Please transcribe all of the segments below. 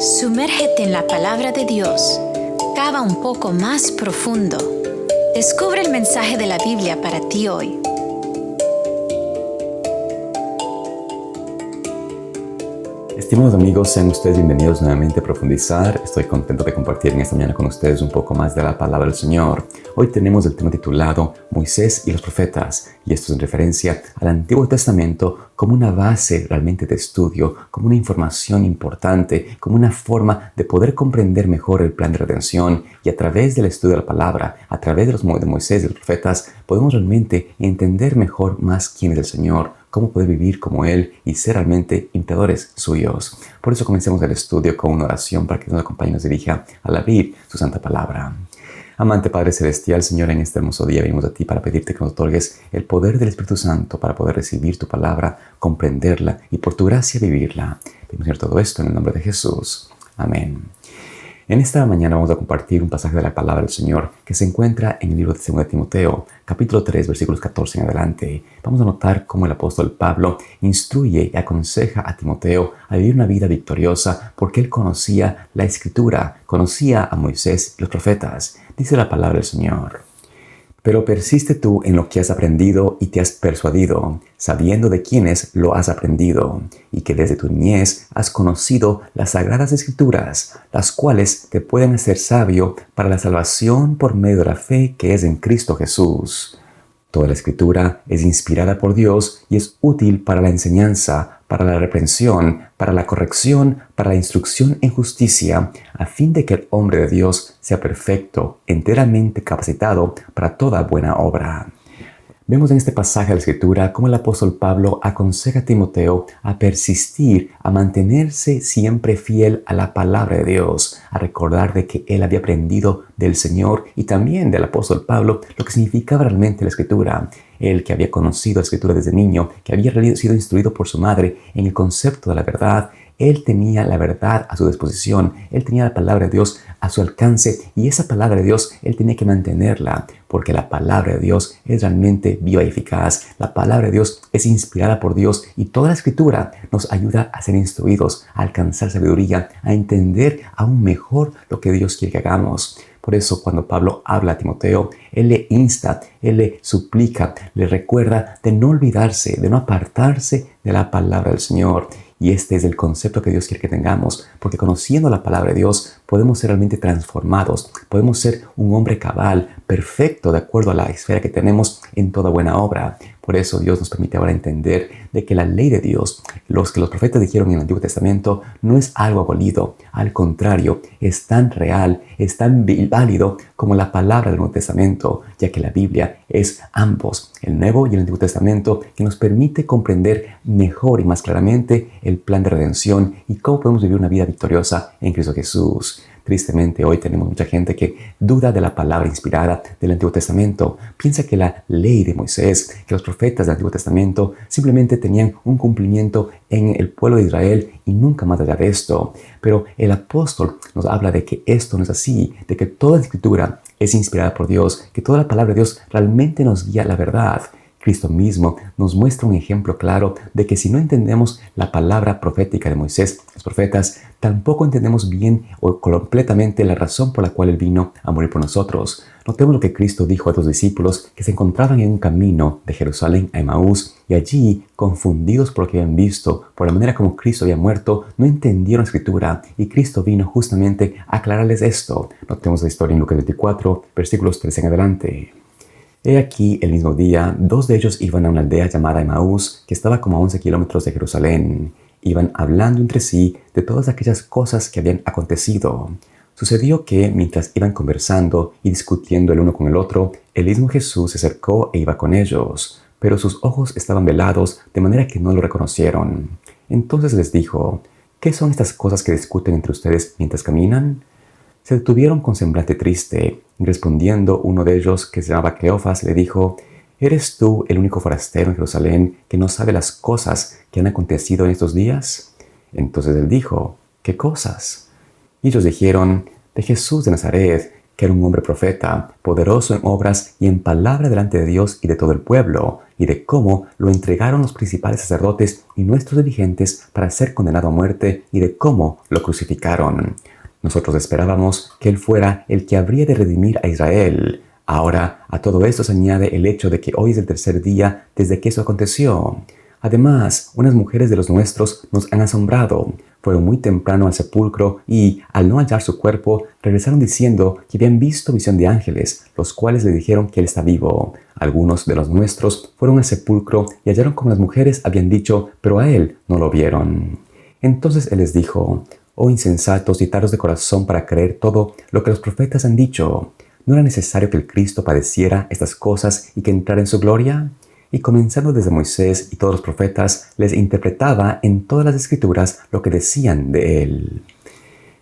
Sumérgete en la palabra de Dios. Cava un poco más profundo. Descubre el mensaje de la Biblia para ti hoy. Estimados amigos, sean ustedes bienvenidos nuevamente a Profundizar. Estoy contento de compartir en esta mañana con ustedes un poco más de la palabra del Señor. Hoy tenemos el tema titulado Moisés y los profetas, y esto es en referencia al Antiguo Testamento como una base realmente de estudio, como una información importante, como una forma de poder comprender mejor el plan de redención, y a través del estudio de la palabra, a través de Moisés y los profetas, podemos realmente entender mejor más quién es el Señor, cómo poder vivir como Él y ser realmente imitadores suyos. Por eso comencemos el estudio con una oración para que nos acompañe y nos dirija al abrir su santa palabra. Amante Padre Celestial, Señor, en este hermoso día venimos a ti para pedirte que nos otorgues el poder del Espíritu Santo para poder recibir tu palabra, comprenderla y por tu gracia vivirla. Pedimos, Señor, todo esto en el nombre de Jesús. Amén. En esta mañana vamos a compartir un pasaje de la palabra del Señor que se encuentra en el libro de 2 Timoteo, capítulo 3, versículos 14 en adelante. Vamos a notar cómo el apóstol Pablo instruye y aconseja a Timoteo a vivir una vida victoriosa porque él conocía la Escritura, conocía a Moisés y los profetas. Dice la palabra del Señor: Pero persiste tú en lo que has aprendido y te has persuadido, sabiendo de quiénes lo has aprendido, y que desde tu niñez has conocido las sagradas Escrituras, las cuales te pueden hacer sabio para la salvación por medio de la fe que es en Cristo Jesús. Toda la Escritura es inspirada por Dios y es útil para la enseñanza, para la reprensión, para la corrección, para la instrucción en justicia, a fin de que el hombre de Dios sea perfecto, enteramente capacitado para toda buena obra. Vemos en este pasaje de la Escritura cómo el apóstol Pablo aconseja a Timoteo a persistir, a mantenerse siempre fiel a la palabra de Dios, a recordar de que él había aprendido del Señor y también del apóstol Pablo lo que significaba realmente la Escritura. Él que había conocido la Escritura desde niño, que había sido instruido por su madre en el concepto de la verdad, él tenía la verdad a su disposición, él tenía la palabra de Dios a su alcance y esa palabra de Dios él tenía que mantenerla porque la palabra de Dios es realmente viva y eficaz. La palabra de Dios es inspirada por Dios y toda la Escritura nos ayuda a ser instruidos, a alcanzar sabiduría, a entender aún mejor lo que Dios quiere que hagamos. Por eso cuando Pablo habla a Timoteo, él le insta, él le suplica, le recuerda de no olvidarse, de no apartarse de la palabra del Señor. Y este es el concepto que Dios quiere que tengamos, porque conociendo la palabra de Dios podemos ser realmente transformados, podemos ser un hombre cabal, perfecto, de acuerdo a la esfera que tenemos en toda buena obra. Por eso Dios nos permite ahora entender de que la ley de Dios, los que los profetas dijeron en el Antiguo Testamento, no es algo abolido. Al contrario, es tan real, es tan válido como la palabra del Nuevo Testamento, ya que la Biblia es ambos, el Nuevo y el Antiguo Testamento, que nos permite comprender mejor y más claramente el plan de redención y cómo podemos vivir una vida victoriosa en Cristo Jesús. Tristemente, hoy tenemos mucha gente que duda de la palabra inspirada del Antiguo Testamento. Piensa que la ley de Moisés, que los profetas del Antiguo Testamento simplemente tenían un cumplimiento en el pueblo de Israel y nunca más allá de esto. Pero el apóstol nos habla de que esto no es así, de que toda la Escritura es inspirada por Dios, que toda la palabra de Dios realmente nos guía a la verdad. Cristo mismo nos muestra un ejemplo claro de que si no entendemos la palabra profética de Moisés, los profetas, tampoco entendemos bien o completamente la razón por la cual Él vino a morir por nosotros. Notemos lo que Cristo dijo a los discípulos que se encontraban en un camino de Jerusalén a Emaús y allí, confundidos por lo que habían visto, por la manera como Cristo había muerto, no entendieron la Escritura y Cristo vino justamente a aclararles esto. Notemos la historia en Lucas 24, versículos 13 en adelante. He aquí, el mismo día, dos de ellos iban a una aldea llamada Emaús, que estaba como a 11 kilómetros de Jerusalén. Iban hablando entre sí de todas aquellas cosas que habían acontecido. Sucedió que, mientras iban conversando y discutiendo el uno con el otro, el mismo Jesús se acercó e iba con ellos, pero sus ojos estaban velados, de manera que no lo reconocieron. Entonces les dijo: ¿Qué son estas cosas que discuten entre ustedes mientras caminan? Se detuvieron con semblante triste, y respondiendo uno de ellos, que se llamaba Cleofas, le dijo: ¿Eres tú el único forastero en Jerusalén que no sabe las cosas que han acontecido en estos días? Entonces él dijo: ¿Qué cosas? Y ellos dijeron: de Jesús de Nazaret, que era un hombre profeta, poderoso en obras y en palabra delante de Dios y de todo el pueblo, y de cómo lo entregaron los principales sacerdotes y nuestros dirigentes para ser condenado a muerte, y de cómo lo crucificaron. Nosotros esperábamos que él fuera el que habría de redimir a Israel. Ahora, a todo esto se añade el hecho de que hoy es el tercer día desde que eso aconteció. Además, unas mujeres de los nuestros nos han asombrado. Fueron muy temprano al sepulcro y, al no hallar su cuerpo, regresaron diciendo que habían visto visión de ángeles, los cuales le dijeron que él está vivo. Algunos de los nuestros fueron al sepulcro y hallaron como las mujeres habían dicho, pero a él no lo vieron. Entonces él les dijo: «Oh insensatos y tardos de corazón para creer todo lo que los profetas han dicho. ¿No era necesario que el Cristo padeciera estas cosas y que entrara en su gloria?» Y comenzando desde Moisés y todos los profetas, les interpretaba en todas las escrituras lo que decían de él.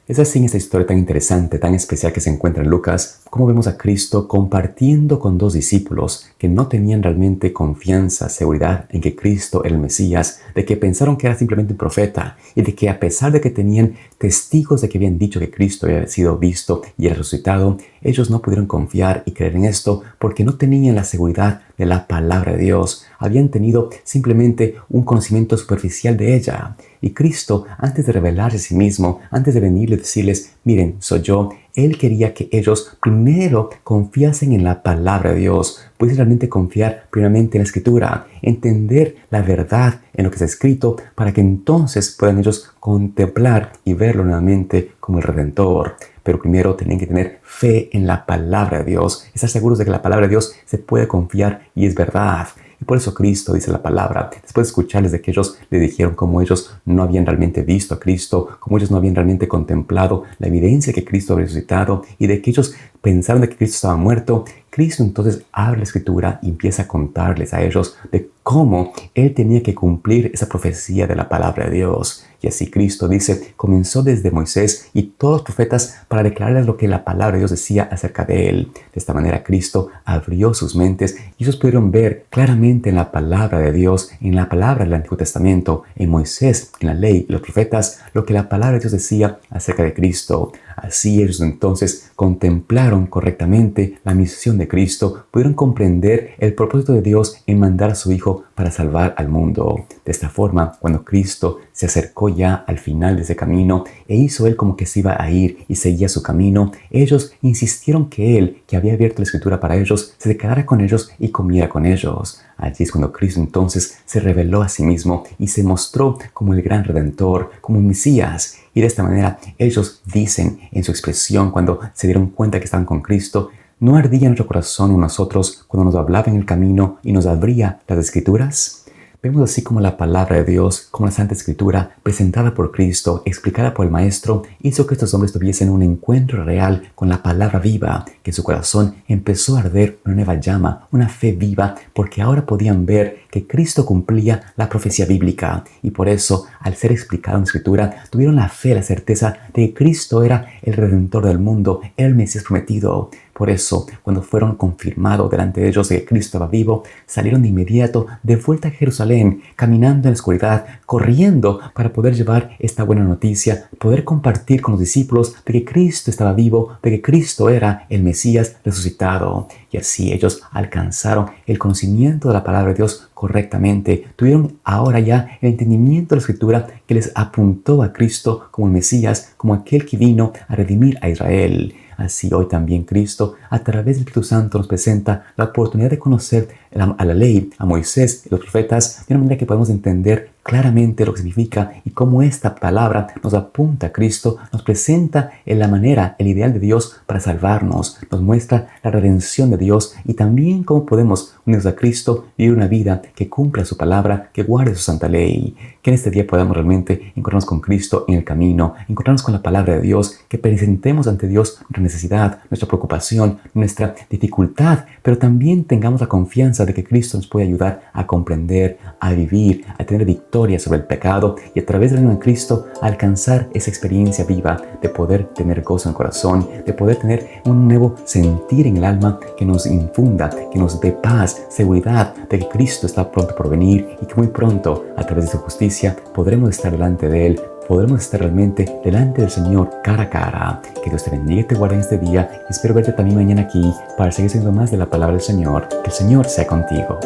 Es así en esta historia tan interesante, tan especial que se encuentra en Lucas, como vemos a Cristo compartiendo con dos discípulos que no tenían realmente confianza, seguridad en que Cristo era el Mesías, de que pensaron que era simplemente un profeta y de que a pesar de que tenían testigos de que habían dicho que Cristo había sido visto y era resucitado, ellos no pudieron confiar y creer en esto porque no tenían la seguridad de la palabra de Dios. Habían tenido simplemente un conocimiento superficial de ella. Y Cristo, antes de revelarse a sí mismo, antes de venir y decirles, miren, soy yo, Él quería que ellos primero confiasen en la palabra de Dios, pudiesen realmente confiar primeramente en la Escritura, entender la verdad en lo que está escrito, para que entonces puedan ellos contemplar y verlo nuevamente como el Redentor. Pero primero tenían que tener fe en la palabra de Dios, estar seguros de que la palabra de Dios se puede confiar y es verdad. Y por eso Cristo dice la palabra, después de escucharles de que ellos le dijeron cómo ellos no habían realmente visto a Cristo, cómo ellos no habían realmente contemplado la evidencia que Cristo había resucitado y de que ellos pensaron de que Cristo estaba muerto, Cristo entonces abre la Escritura y empieza a contarles a ellos de cómo Él tenía que cumplir esa profecía de la palabra de Dios. Y así Cristo dice, comenzó desde Moisés y todos los profetas para declararles lo que la palabra de Dios decía acerca de Él. De esta manera Cristo abrió sus mentes y ellos pudieron ver claramente en la palabra de Dios, en la palabra del Antiguo Testamento, en Moisés, en la ley y los profetas, lo que la palabra de Dios decía acerca de Cristo. Así ellos entonces contemplaron correctamente la misión de Cristo, pudieron comprender el propósito de Dios en mandar a su Hijo para salvar al mundo. De esta forma, cuando Cristo se acercó ya al final de ese camino e hizo Él como que se iba a ir y seguía su camino, ellos insistieron que Él, que había abierto la Escritura para ellos, se quedara con ellos y comiera con ellos. Allí es cuando Cristo entonces se reveló a sí mismo y se mostró como el gran Redentor, como un Mesías. Y de esta manera ellos dicen en su expresión cuando se dieron cuenta que estaban con Cristo, ¿no ardía nuestro corazón en nosotros cuando nos hablaba en el camino y nos abría las Escrituras? Vemos así como la palabra de Dios, como la Santa Escritura, presentada por Cristo, explicada por el Maestro, hizo que estos hombres tuviesen un encuentro real con la palabra viva, que en su corazón empezó a arder una nueva llama, una fe viva, porque ahora podían ver que Cristo cumplía la profecía bíblica. Y por eso, al ser explicado en la Escritura, tuvieron la fe, la certeza de que Cristo era el Redentor del mundo, era el Mesías prometido. Por eso, cuando fueron confirmados delante de ellos de que Cristo estaba vivo, salieron de inmediato de vuelta a Jerusalén, caminando en la oscuridad, corriendo para poder llevar esta buena noticia, poder compartir con los discípulos de que Cristo estaba vivo, de que Cristo era el Mesías resucitado. Y así ellos alcanzaron el conocimiento de la palabra de Dios correctamente. Tuvieron ahora ya el entendimiento de la Escritura que les apuntó a Cristo como el Mesías, como aquel que vino a redimir a Israel. Así hoy también Cristo, a través del Espíritu Santo, nos presenta la oportunidad de conocer a la ley, a Moisés y los profetas, de una manera que podemos entender claramente lo que significa y cómo esta palabra nos apunta a Cristo, nos presenta en la manera, el ideal de Dios para salvarnos, nos muestra la redención de Dios y también cómo podemos unirnos a Cristo y vivir una vida que cumpla su palabra, que guarde su santa ley. Que en este día podamos realmente encontrarnos con Cristo en el camino, encontrarnos con la palabra de Dios, que presentemos ante Dios nuestra necesidad, nuestra preocupación, nuestra dificultad, pero también tengamos la confianza de que Cristo nos puede ayudar a comprender, a vivir, a tener victoria sobre el pecado y a través del reino de Cristo a alcanzar esa experiencia viva de poder tener gozo en el corazón, de poder tener un nuevo sentir en el alma que nos infunda, que nos dé paz, seguridad de que Cristo está pronto por venir y que muy pronto, a través de su justicia, podremos estar delante de Él podremos estar realmente delante del Señor cara a cara. Que Dios te bendiga y te guarde en este día y espero verte también mañana aquí para seguir siendo más de la palabra del Señor. Que el Señor sea contigo.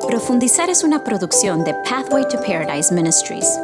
Profundizar es una producción de Pathway to Paradise Ministries.